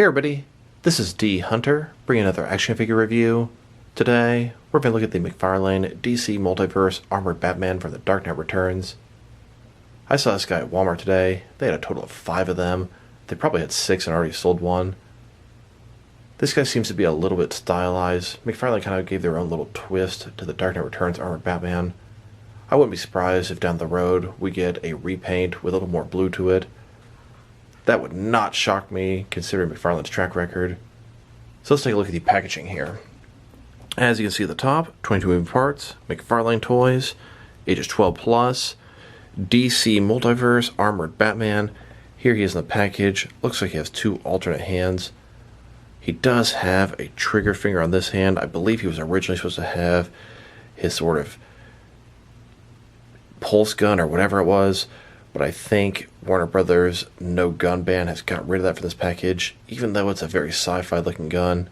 Hey everybody, this is D Hunter, bringing another action figure review. Today, we're going to look at the McFarlane DC Multiverse Armored Batman from The Dark Knight Returns. I saw this guy at Walmart today. They had a total of 5 of them. They probably had 6 and already sold one. This guy seems to be a little bit stylized. McFarlane kind of gave their own little twist to the Dark Knight Returns Armored Batman. I wouldn't be surprised if down the road we get a repaint with a little more blue to it. That would not shock me, considering McFarlane's track record. So let's take a look at the packaging here. As you can see at the top, 22 moving parts, McFarlane toys, ages 12 plus, DC Multiverse Armored Batman. Here he is in the package. Looks like he has 2 alternate hands. He does have a trigger finger on this hand. I believe he was originally supposed to have his sort of pulse gun or whatever it was. But I think Warner Brothers' no gun ban has got rid of that from this package, even though it's a very sci-fi looking gun.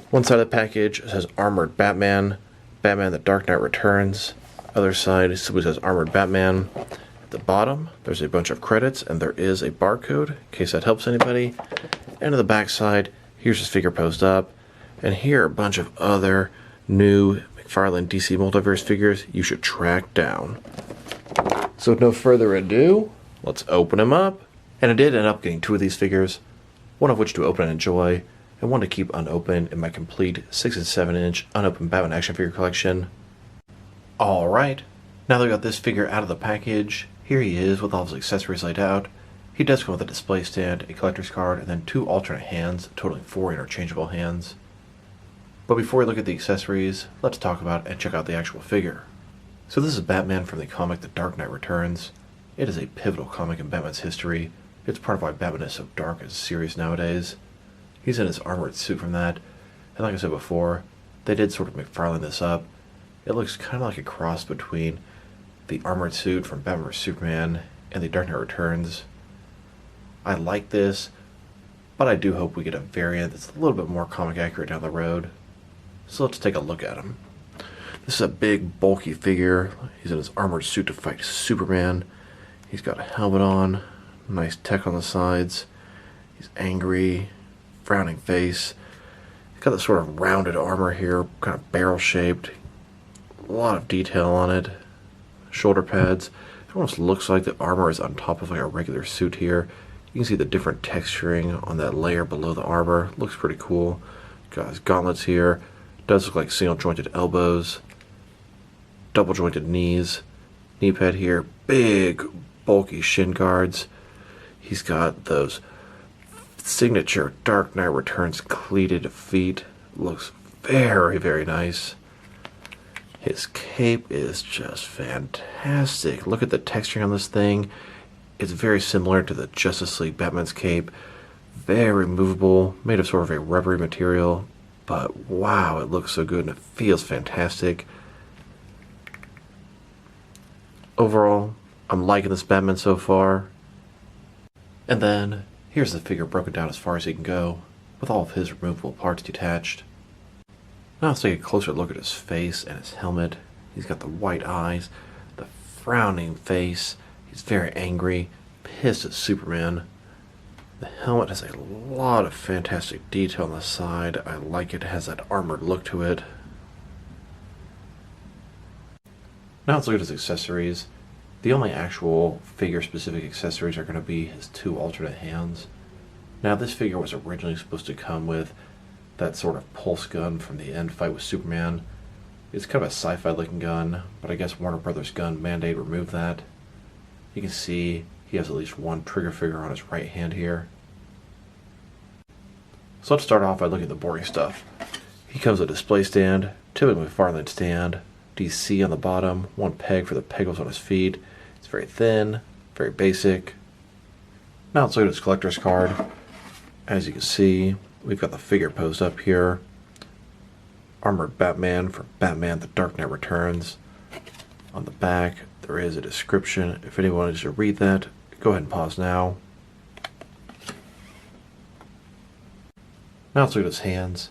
One side of the package says Armored Batman, Batman The Dark Knight Returns. Other side simply says Armored Batman. At the bottom, there's a bunch of credits, and there is a barcode, in case that helps anybody. And on the back side, here's his figure posed up. And here are a bunch of other new McFarlane DC Multiverse figures you should track down. So with no further ado, let's open him up. And I did end up getting 2 of these figures, one of which to open and enjoy, and one to keep unopened in my complete 6 and 7 inch unopened Batman action figure collection. Alright, now that we got this figure out of the package, here he is with all his accessories laid out. He does come with a display stand, a collector's card, and then 2 alternate hands, totaling 4 interchangeable hands. But before we look at the accessories, let's talk about and check out the actual figure. So this is Batman from the comic The Dark Knight Returns. It is a pivotal comic in Batman's history. It's part of why Batman is so dark and serious nowadays. He's in his armored suit from that, and like I said before, they did sort of McFarlane this up. It looks kind of like a cross between the armored suit from Batman vs Superman and The Dark Knight Returns. I like this, but I do hope we get a variant that's a little bit more comic accurate down the road. So let's take a look at him. This is a big, bulky figure. He's in his armored suit to fight Superman. He's got a helmet on, nice tech on the sides. He's angry, frowning face. He's got this sort of rounded armor here, kind of barrel-shaped. A lot of detail on it. Shoulder pads. It almost looks like the armor is on top of like a regular suit here. You can see the different texturing on that layer below the armor. Looks pretty cool. Got his gauntlets here. Does look like single-jointed elbows. Double jointed knees, knee pad here, big bulky shin guards. He's got those signature Dark Knight Returns cleated feet. Looks very, very nice. His cape is just fantastic. Look at the texturing on this thing. It's very similar to the Justice League Batman's cape. Very movable, made of sort of a rubbery material, but wow, it looks so good and it feels fantastic. Overall, I'm liking this Batman so far. And then, here's the figure broken down as far as he can go, with all of his removable parts detached. Now let's take a closer look at his face and his helmet. He's got the white eyes, the frowning face. He's very angry, pissed at Superman. The helmet has a lot of fantastic detail on the side. I like it. It has that armored look to it. Now let's look at his accessories. The only actual figure-specific accessories are going to be his 2 alternate hands. Now this figure was originally supposed to come with that sort of pulse gun from the end fight with Superman. It's kind of a sci-fi looking gun, but I guess Warner Brothers gun mandate removed that. You can see he has at least 1 trigger finger on his right hand here. So let's start off by looking at the boring stuff. He comes with a display stand, typically McFarlane stand. DC on the bottom, 1 peg for the pegals on his feet. It's very thin, very basic. Now let's look at his collector's card. As you can see, we've got the figure posed up here. Armored Batman for Batman The Dark Knight Returns. On the back, there is a description. If anyone wants to read that, go ahead and pause now. Now let's look at his hands.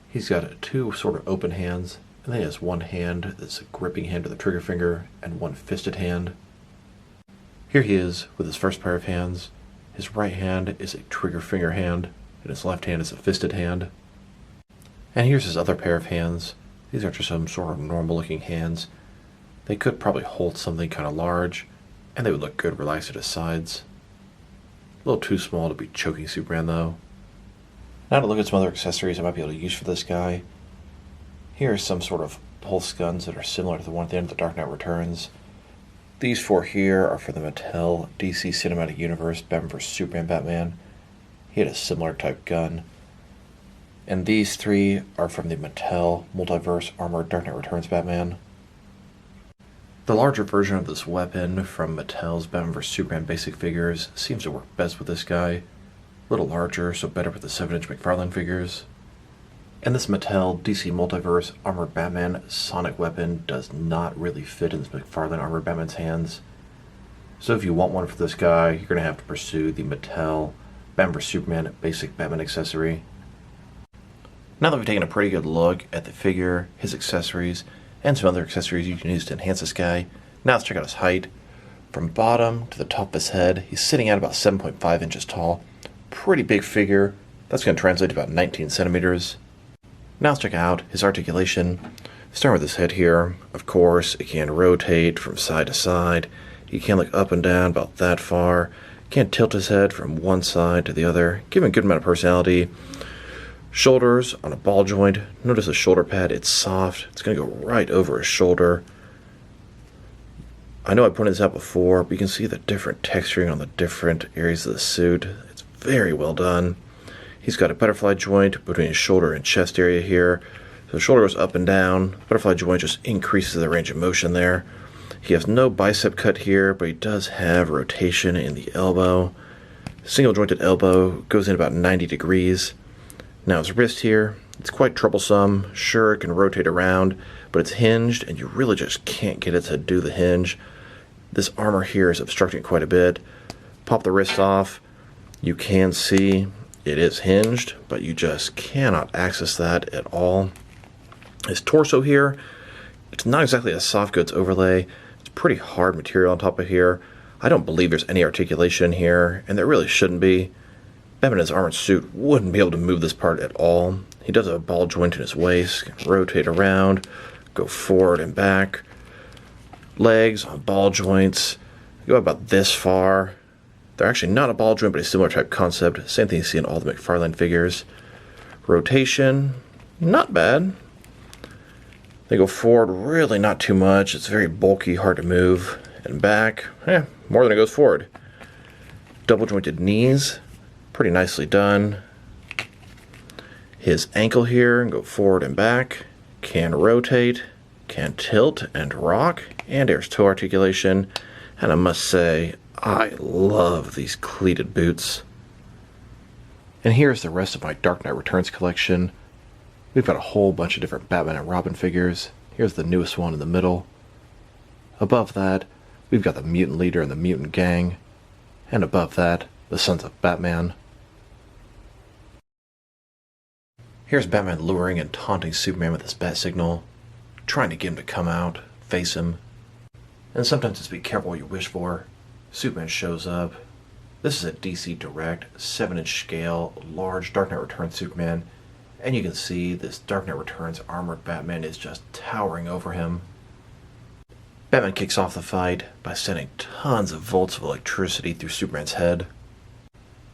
He's got 2 sort of open hands. And then he has 1 hand that's a gripping hand to the trigger finger and 1 fisted hand. Here he is with his first pair of hands. His right hand is a trigger finger hand. and his left hand is a fisted hand. And here's his other pair of hands. These are just some sort of normal looking hands. They could probably hold something kind of large, and they would look good relaxed at his sides. A little too small to be choking Superman though. Now to look at some other accessories I might be able to use for this guy. Here are some sort of pulse guns that are similar to the one at the end of The Dark Knight Returns. These four here are for the Mattel DC Cinematic Universe Batman vs Superman Batman. He had a similar type gun. And these three are from the Mattel Multiverse Armored Dark Knight Returns Batman. The larger version of this weapon from Mattel's Batman vs Superman basic figures seems to work best with this guy. A little larger, so better with the 7-inch McFarlane figures. And this Mattel DC Multiverse Armored Batman sonic weapon does not really fit in this McFarlane Armored Batman's hands. So if you want one for this guy, you're going to have to pursue the Mattel Batman vs Superman basic Batman accessory. Now that we've taken a pretty good look at the figure, his accessories, and some other accessories you can use to enhance this guy, now let's check out his height. From bottom to the top of his head, he's sitting at about 7.5 inches tall. Pretty big figure. That's going to translate to about 19 centimeters. Now let's check out his articulation. Starting with his head here, of course, it can rotate from side to side. He can look up and down about that far. Can tilt his head from one side to the other, giving a good amount of personality. Shoulders on a ball joint. Notice the shoulder pad, it's soft. It's going to go right over his shoulder. I know I pointed this out before, but you can see the different texturing on the different areas of the suit. It's very well done. He's got a butterfly joint between his shoulder and chest area here. So the shoulder goes up and down. Butterfly joint just increases the range of motion there. He has no bicep cut here, but he does have rotation in the elbow. Single jointed elbow goes in about 90 degrees. Now his wrist here, it's quite troublesome. Sure, it can rotate around, but it's hinged, and you really just can't get it to do the hinge. This armor here is obstructing quite a bit. Pop the wrist off. You can see it is hinged, but you just cannot access that at all. His torso here, it's not exactly a soft goods overlay. It's pretty hard material on top of here. I don't believe there's any articulation here, and there really shouldn't be. Batman in his armored suit wouldn't be able to move this part at all. He does have a ball joint in his waist, can rotate around, go forward and back. Legs on ball joints, go about this far. They're actually not a ball joint, but a similar type concept. Same thing you see in all the McFarlane figures. Rotation, not bad. They go forward, really not too much. It's very bulky, hard to move. And back, more than it goes forward. Double jointed knees, pretty nicely done. His ankle here, go forward and back. Can rotate, can tilt and rock. And there's toe articulation. And I must say, I love these cleated boots. And here's the rest of my Dark Knight Returns collection. We've got a whole bunch of different Batman and Robin figures. Here's the newest one in the middle. Above that, we've got the Mutant Leader and the Mutant Gang. And above that, the Sons of Batman. Here's Batman luring and taunting Superman with his bat signal, trying to get him to come out, face him. And sometimes it's be careful what you wish for. Superman shows up. This is a DC Direct, 7-inch scale, large Dark Knight Returns Superman. And you can see this Dark Knight Returns armored Batman is just towering over him. Batman kicks off the fight by sending tons of volts of electricity through Superman's head.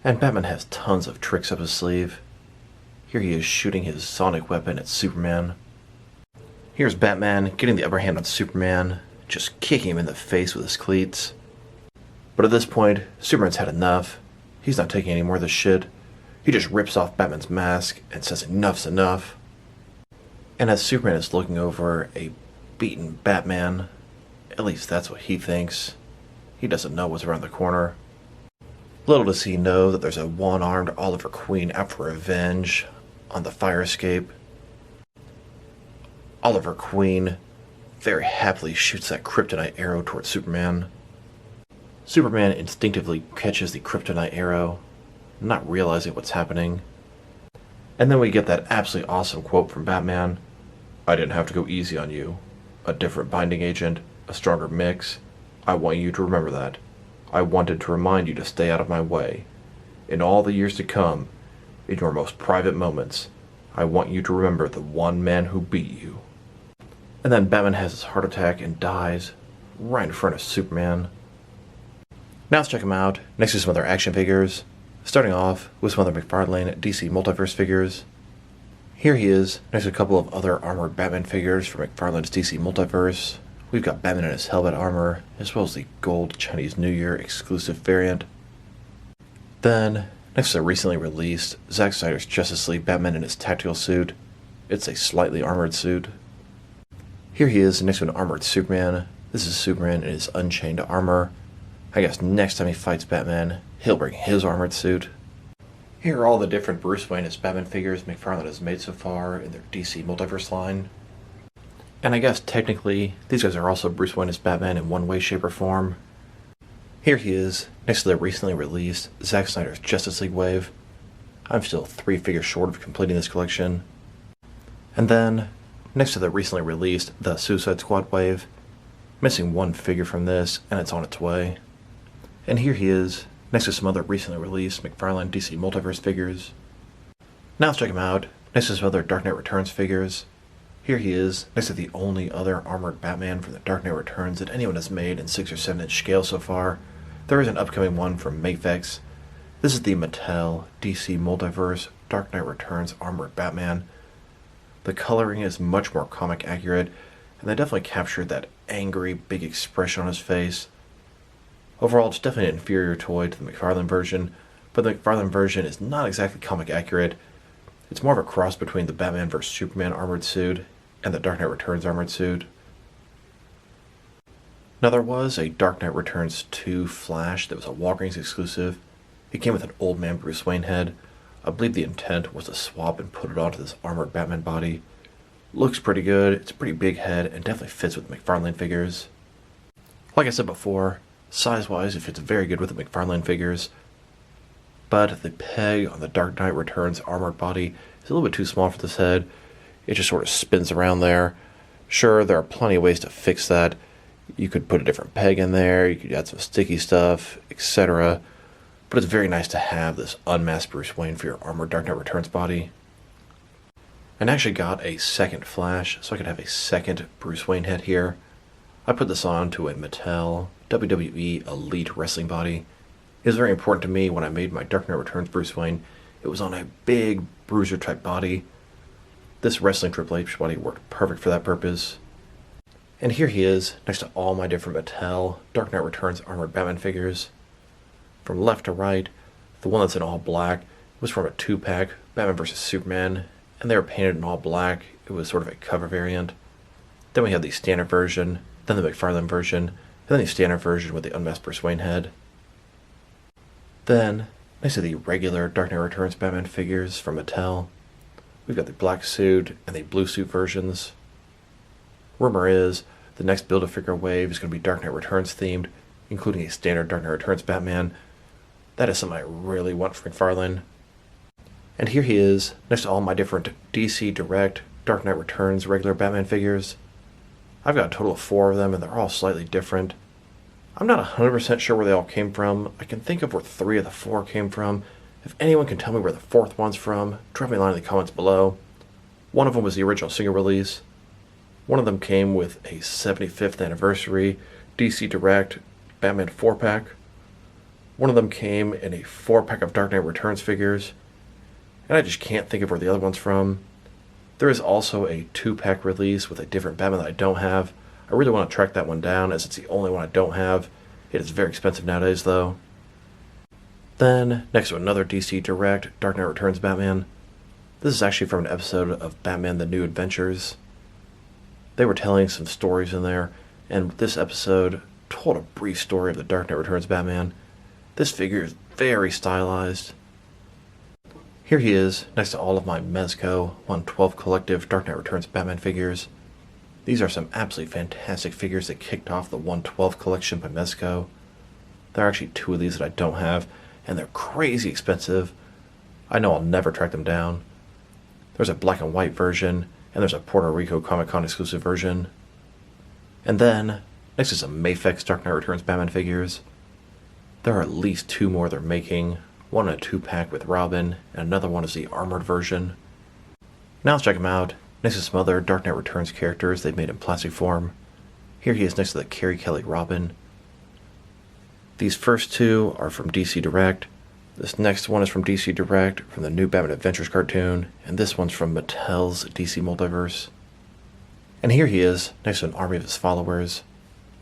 And Batman has tons of tricks up his sleeve. Here he is shooting his sonic weapon at Superman. Here's Batman getting the upper hand on Superman, just kicking him in the face with his cleats. But at this point, Superman's had enough. He's not taking any more of this shit. He just rips off Batman's mask and says enough's enough. And as Superman is looking over a beaten Batman, at least that's what he thinks, he doesn't know what's around the corner. Little does he know that there's a one-armed Oliver Queen out for revenge on the fire escape. Oliver Queen very happily shoots that kryptonite arrow towards Superman. Superman instinctively catches the kryptonite arrow, not realizing what's happening. And then we get that absolutely awesome quote from Batman. "I didn't have to go easy on you. A different binding agent, a stronger mix. I want you to remember that. I wanted to remind you to stay out of my way. In all the years to come, in your most private moments, I want you to remember the one man who beat you. And then Batman has his heart attack and dies right in front of Superman. Now let's check him out next to some other action figures, starting off with some other McFarlane DC Multiverse figures. Here he is next to a couple of other armored Batman figures from McFarlane's DC Multiverse. We've got Batman in his helmet armor, as well as the gold Chinese New Year exclusive variant. Then, next to the recently released Zack Snyder's Justice League Batman in his tactical suit. It's a slightly armored suit. Here he is next to an armored Superman. This is Superman in his unchained armor. I guess next time he fights Batman, he'll bring his armored suit. Here are all the different Bruce Wayne as Batman figures McFarlane has made so far in their DC Multiverse line. And I guess technically, these guys are also Bruce Wayne as Batman in one way, shape, or form. Here he is, next to the recently released Zack Snyder's Justice League wave. I'm still 3 figures short of completing this collection. And then, next to the recently released The Suicide Squad wave, missing 1 figure from this, and it's on its way. And here he is, next to some other recently released McFarlane DC Multiverse figures. Now let's check him out, next to some other Dark Knight Returns figures. Here he is, next to the only other armored Batman from the Dark Knight Returns that anyone has made in 6 or 7 inch scale so far. There is an upcoming one from Mafex. This is the Mattel DC Multiverse Dark Knight Returns armored Batman. The coloring is much more comic accurate, and they definitely captured that angry, big expression on his face. Overall, it's definitely an inferior toy to the McFarlane version, but the McFarlane version is not exactly comic accurate. It's more of a cross between the Batman vs. Superman armored suit and the Dark Knight Returns armored suit. Now there was a Dark Knight Returns 2 Flash that was a Walgreens exclusive. It came with an old man Bruce Wayne head. I believe the intent was to swap and put it onto this armored Batman body. Looks pretty good, it's a pretty big head, and definitely fits with McFarlane figures. Like I said before, size-wise it fits very good with the McFarlane figures, but the peg on the Dark Knight Returns armored body is a little bit too small for this head. It just sort of spins around there. Sure, there are plenty of ways to fix that. You could put a different peg in there, you could add some sticky stuff, etc. But it's very nice to have this unmasked Bruce Wayne for your armored Dark Knight Returns body. And I actually got a second Flash, so I could have a second Bruce Wayne head here. I put this on to a Mattel WWE Elite Wrestling body. It was very important to me when I made my Dark Knight Returns Bruce Wayne. It was on a big bruiser type body. This wrestling Triple H body worked perfect for that purpose. And here he is, next to all my different Mattel Dark Knight Returns armored Batman figures. From left to right, the one that's in all black was from a 2-pack, Batman vs. Superman, and they were painted in all black. It was sort of a cover variant. Then we have the standard version, then the McFarlane version, and then the standard version with the unmasked Bruce Wayne head. Then, next to the regular Dark Knight Returns Batman figures from Mattel, we've got the black suit and the blue suit versions. Rumor is the next Build-A-Figure wave is going to be Dark Knight Returns themed, including a standard Dark Knight Returns Batman. That is something I really want from McFarlane. And here he is, next to all my different DC Direct Dark Knight Returns regular Batman figures. I've got a total of 4 of them, and they're all slightly different. I'm not 100% sure where they all came from. I can think of where 3 of the 4 came from. If anyone can tell me where the 4th one's from, drop me a line in the comments below. One of them was the original single release. One of them came with a 75th anniversary DC Direct Batman 4-pack. One of them came in a 4-pack of Dark Knight Returns figures. And I just can't think of where the other one's from. There is also a 2-pack release with a different Batman that I don't have. I really want to track that one down, as it's the only one I don't have. It is very expensive nowadays, though. Then, next to another DC Direct Dark Knight Returns Batman. This is actually from an episode of Batman The New Adventures. They were telling some stories in there, and this episode told a brief story of the Dark Knight Returns Batman. This figure is very stylized. Here he is, next to all of my Mezco 112 Collective Dark Knight Returns Batman figures. These are some absolutely fantastic figures that kicked off the 112 collection by Mezco. There are actually 2 of these that I don't have, and they're crazy expensive. I know I'll never track them down. There's a black and white version, and there's a Puerto Rico Comic-Con exclusive version. And then, next to some Mafex Dark Knight Returns Batman figures. There are at least 2 more they're making. one in a 2-pack with Robin, and another one is the armored version. Now let's check him out. Next to some other Dark Knight Returns characters they've made in plastic form. Here he is next to the Carrie Kelly Robin. These first two are from DC Direct. This next one is from DC Direct, from the new Batman Adventures cartoon, and this one's from Mattel's DC Multiverse. And here he is, next to an army of his followers.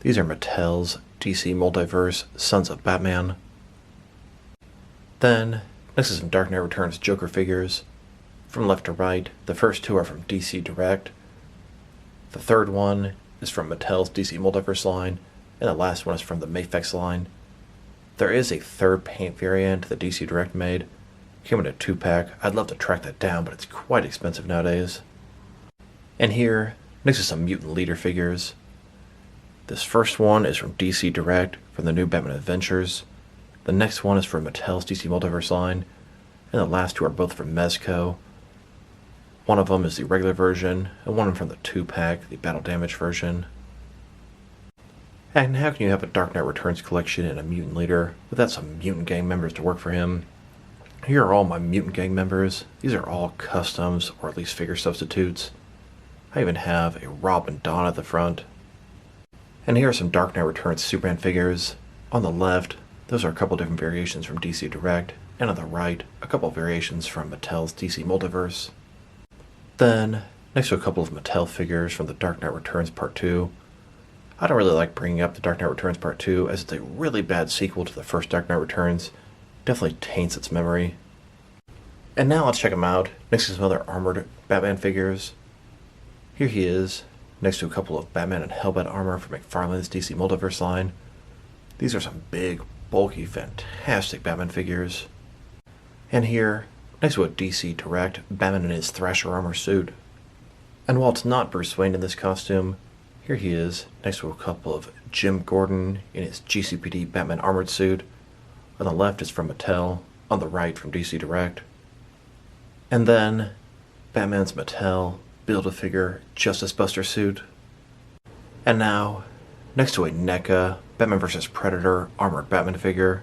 These are Mattel's DC Multiverse Sons of Batman. Then, next to some Dark Knight Returns Joker figures. From left to right, the first two are from DC Direct. The third one is from Mattel's DC Multiverse line, and the last one is from the Mafex line. There is a third paint variant that DC Direct made. Came in a 2-pack. I'd love to track that down, but it's quite expensive nowadays. And here, next to some Mutant Leader figures. This first one is from DC Direct, from the new Batman Adventures. The next one is from Mattel's DC Multiverse line, and the last two are both from Mezco. One of them is the regular version, and one from the 2-pack, the Battle Damage version. And how can you have a Dark Knight Returns collection and a Mutant Leader without some Mutant Gang members to work for him? Here are all my Mutant Gang members. These are all customs, or at least figure substitutes. I even have a Robin Dawn at the front. And here are some Dark Knight Returns Superman figures. On the left, those are a couple different variations from DC Direct, and on the right, a couple variations from Mattel's DC Multiverse. Then, next to a couple of Mattel figures from the Dark Knight Returns Part 2. I don't really like bringing up the Dark Knight Returns Part 2, as it's a really bad sequel to the first Dark Knight Returns. Definitely taints its memory. And now let's check him out, next to some other armored Batman figures. Here he is, next to a couple of Batman and Hellbat armor from McFarlane's DC Multiverse line. These are some big, bulky, fantastic Batman figures. And here, next to a DC Direct, Batman in his Thrasher armor suit. And while it's not Bruce Wayne in this costume, here he is, next to a couple of Jim Gordon in his GCPD Batman armored suit. On the left is from Mattel, on the right from DC Direct. And then, Batman's Mattel Build-A-Figure Justice Buster suit. And now, next to a NECA Batman vs. Predator armored Batman figure.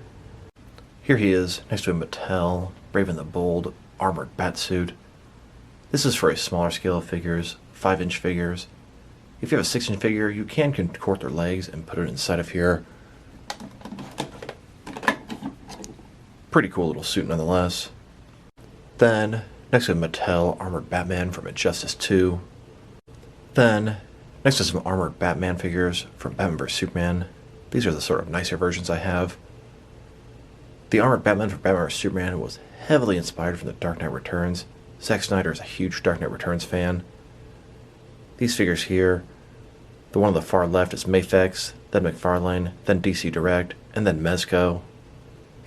Here he is, next to a Mattel Raven the Bold armored Batsuit. This is for a smaller scale of figures, 5-inch figures. If you have a 6-inch figure, you can contort their legs and put it inside of here. Pretty cool little suit nonetheless. Then, next to a Mattel Armored Batman from Injustice 2. Then, next to some armored Batman figures from Batman vs. Superman. These are the sort of nicer versions I have. The armored Batman from Batman vs. Superman was heavily inspired from the Dark Knight Returns. Zack Snyder is a huge Dark Knight Returns fan. These figures here, the one on the far left is Mafex, then McFarlane, then DC Direct, and then Mezco.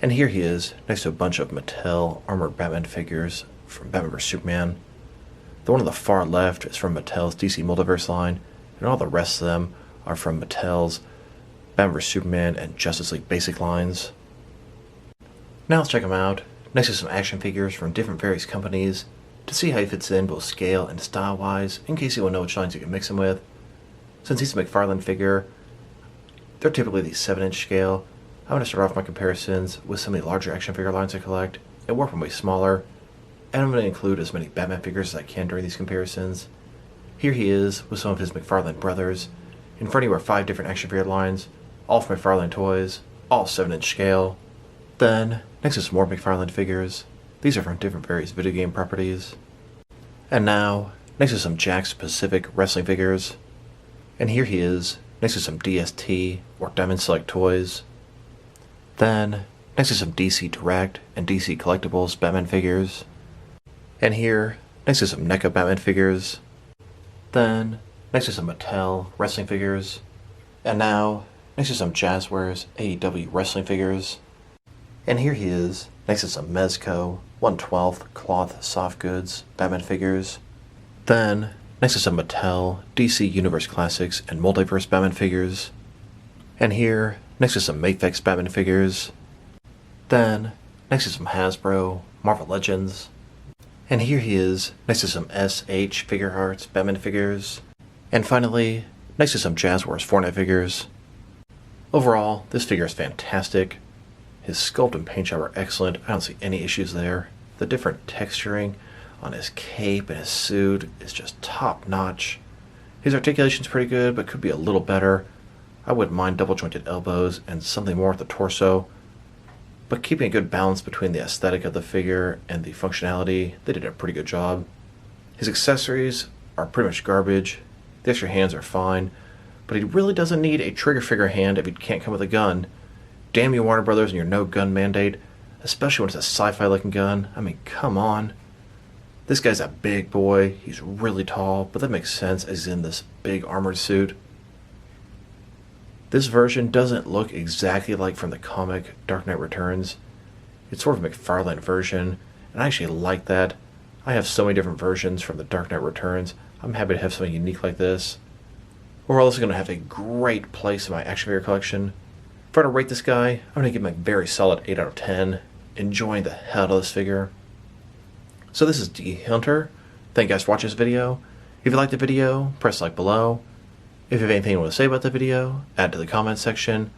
And here he is, next to a bunch of Mattel armored Batman figures from Batman vs. Superman. The one on the far left is from Mattel's DC Multiverse line, and all the rest of them are from Mattel's Batman vs. Superman and Justice League Basic lines. Now let's check him out, next to some action figures from different various companies, to see how he fits in both scale and style-wise, in case you want to know which lines you can mix him with. Since he's a McFarlane figure, they're typically the 7-inch scale. I'm going to start off my comparisons with some of the larger action figure lines I collect, and work my way smaller, and I'm going to include as many Batman figures as I can during these comparisons. Here he is, with some of his McFarlane brothers. In front of you are 5 different action figure lines, all from McFarlane toys, all 7-inch scale. Then, next to some more McFarlane figures. These are from different various video game properties. And now, next to some Jakks Pacific wrestling figures. And here he is, next to some DST, or Diamond Select toys. Then, next to some DC Direct and DC Collectibles Batman figures. And here, next to some NECA Batman figures. Then, next to some Mattel wrestling figures. And now, next to some Jazzwares AEW wrestling figures. And here he is, next to some Mezco 1/12 cloth soft goods Batman figures. Then, next to some Mattel DC Universe Classics and Multiverse Batman figures. And here, next to some Mafex Batman figures. Then, next to some Hasbro Marvel Legends. And here he is, next to some SH Figure Arts Batman figures. And finally, next to some Jazzwares Fortnite figures. Overall, this figure is fantastic. His sculpt and paint job are excellent. I don't see any issues there. The different texturing on his cape and his suit is just top notch. His articulation's pretty good, but could be a little better. I wouldn't mind double jointed elbows and something more at the torso. But keeping a good balance between the aesthetic of the figure and the functionality, they did a pretty good job. His accessories are pretty much garbage. The extra hands are fine, but he really doesn't need a trigger figure hand if he can't come with a gun. Damn you, Warner Brothers, and your no gun mandate, especially when it's a sci-fi looking gun. I mean, come on. This guy's a big boy. He's really tall, but that makes sense as he's in this big armored suit. This version doesn't look exactly like from the comic Dark Knight Returns. It's sort of a McFarlane version, and I actually like that. I have so many different versions from the Dark Knight Returns. I'm happy to have something unique like this. Overall, this is going to have a great place in my action figure collection. If I were to rate this guy, I'm going to give him a very solid 8 out of 10. Enjoying the hell out of this figure. So this is D Hunter. Thank you guys for watching this video. If you liked the video, press like below. If you have anything you want to say about the video, add to the comments section.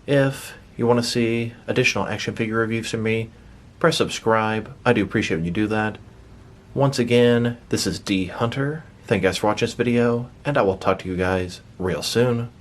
If you want to see additional action figure reviews from me, press subscribe. I do appreciate when you do that. Once again, this is D Hunter. Thank you guys for watching this video, and I will talk to you guys real soon.